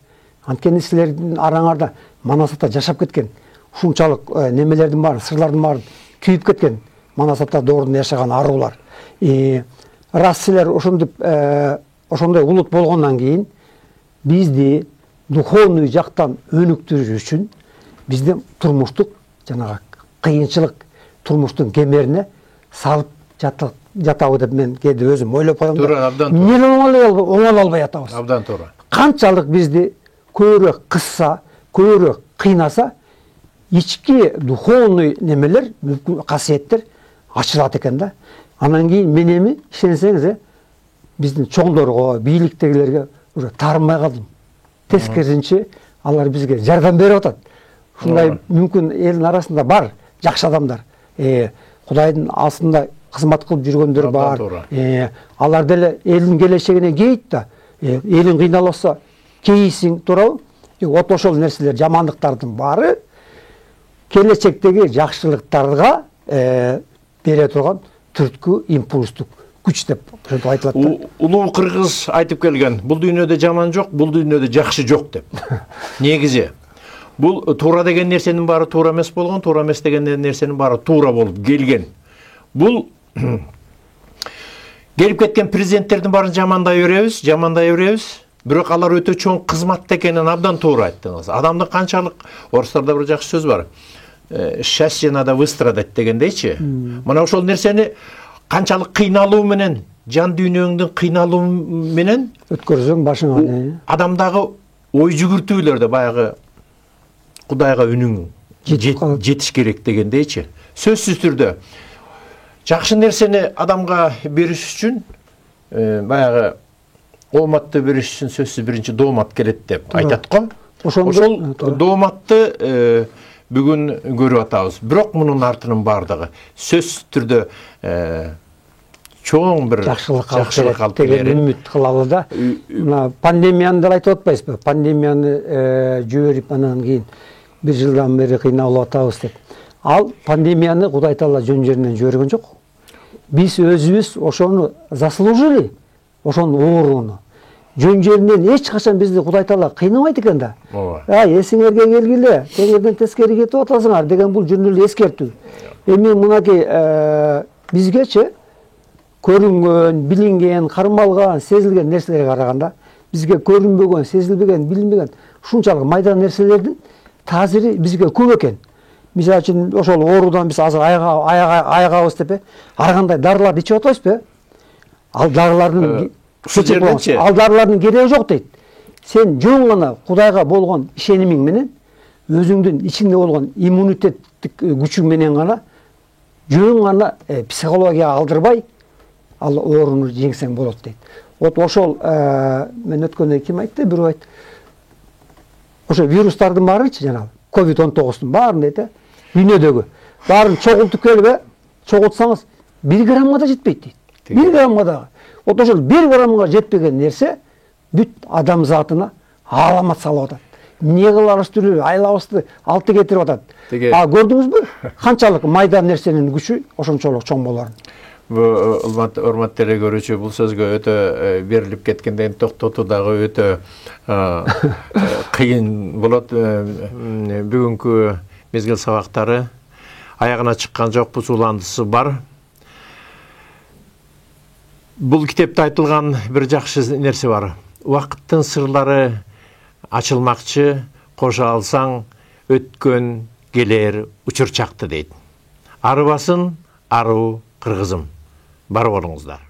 Анткени силердин араңарда Манас ата жашап кеткен. Ушунчалык немелердин баары, сырлардын баары күйүп кеткен. Манас ата доорунда жашаган аруулар. Раз силер ошондой улут болгондон кийин бизди духовный жактан өнүктүрүш үчүн биздин турмуштук жанагы кыйынчылык турмуштун кемерине салып жатабы деп мен кээде өзүм ойлоп коем. Туура, абдан туура. Эмне оңоло албай атабыз. Абдан туура. Канчалык бизди көбүрөөк кысса, көбүрөөк кыйнаса, ички духовный немелер, касиеттер ачылат экен да. Анан кийин мен эми ишенсеңиз, биздин чоңдорго, бийликтегилерге уже таарынбай калдым. Тескерисинче алар бизге жардам берип атат. Ушундай мүмкүн элдин арасында бар жакшы адамдар. Кудайдын астында кызмат кылып жүргөндөр бар. Алар деле элдин келечегине кейит да. Элин кыйналса кейисиң, туурабы? Вот ошол нерселер, жамандыктардын баары келечектеги жакшылыктарга бере турган түрткү, импульстук күч деп айтылат да. Улуу кыргыз айтып келген, бул дүйнөдө жаман жок, бул дүйнөдө жакшы жок деп. Негизи бул туура деген нерсенин баары туура эмес болгон, туура эмес деген нерсенин баары туура болуп келген. Бул келип кеткен президенттердин баарын жамандай беребиз. Бирок алар өтө чоң кызматта экенин абдан туура айттыңыз. Адамдын канчалык, орустарда бир жакшы сөз бар. Счастье надо выстрадать дегендейчи. Мына ошол нерсени канчалык кыйналуу менен, жан дүйнөңдүн кыйналуу менен өткөрсөң башыңа. Адамдагы ой жүгүртүүлөрдө баягы Кудайга үнүң жетиш керек дегендейчи. Сөзсүз түрдө жакшы нерсени адамга бериш үчүн баягы ооматты бериш үчүн сөзсүз биринчи доомат келет деп айтат го. Ошол дооматты бүгүн көрүп атабыз. Бирок мунун артынын бардыгы сөзсүз түрдө чоң бир жакшылык алып келер. Үмүт кылалы да. Мына пандемияны да айтып атпайсызбы? Пандемияны жиберип анан кийин 1 жылдан бери кыйналып атабыз деп. Ал пандемияны Кудай Таала жөн жеринен жиберген жок. Биз өзүбүз ошону заслужили, ошонун ооруну. Жөн жеринен эч качан бизди Кудай Таала кыйнабайт экен да. Эсиңерге келгиле, теңерден тескери кетип атасыңар деген бул жөн эле эскертүү. Эми мынакей бизгечи көрүнгөн, билинген, кармалган, сезилген нерселерге караганда бизге көрүнбөгөн, сезилбеген, билинбеген ушунчалык майда нерселердин таасири бизге көп экен. Мисалы үчүн ошол оорудан биз азыр айыгабыз деп, ар кандай дарыларды ичип атпайсызбы? Ал дарылардын кереги жок дейт. Сен жөн гана Кудайга болгон ишенимиң менен, өзүңдүн ичиңде болгон иммунитеттик күчүң менен гана жөн гана психологияга алдырбай ал ооруну жеңсең болот дейт. Вот ошол мен өткөндө ким айтты? Бирөө айтты. Ошо вирустардын баарычы жанагы COVID-19-дун баарын дейт, дүйнөдөгү баарын чогултуп келип, чогултсаңыз 1 граммга да жетпейт дейт. 1 граммга да. Вот ошол 1 граммга жетпеген нерсе бүт адам затына аламат салып атат. Эмне кылабызды, айлабызды алты кетирип атат. Көрдүңүзбү? Канчалык майда нерсенин күчү ошончолук чоң боларын. Урматтуу телекөрүүчү, бул сөзгө өтө берилип кеткенден токтотуу дагы өтө кыйын болот. Бүгүнкү мезгил сабактары аягына чыккан жокпуз, уландысы бар. Бул китепте айтылган бир жакшы нерсе бар. Убакыттын сырлары ачылмакчы, кошо алсаң өткөн келер учурчакты дейт. Арыбасын аруу кыргызым. Бар болуңуздар.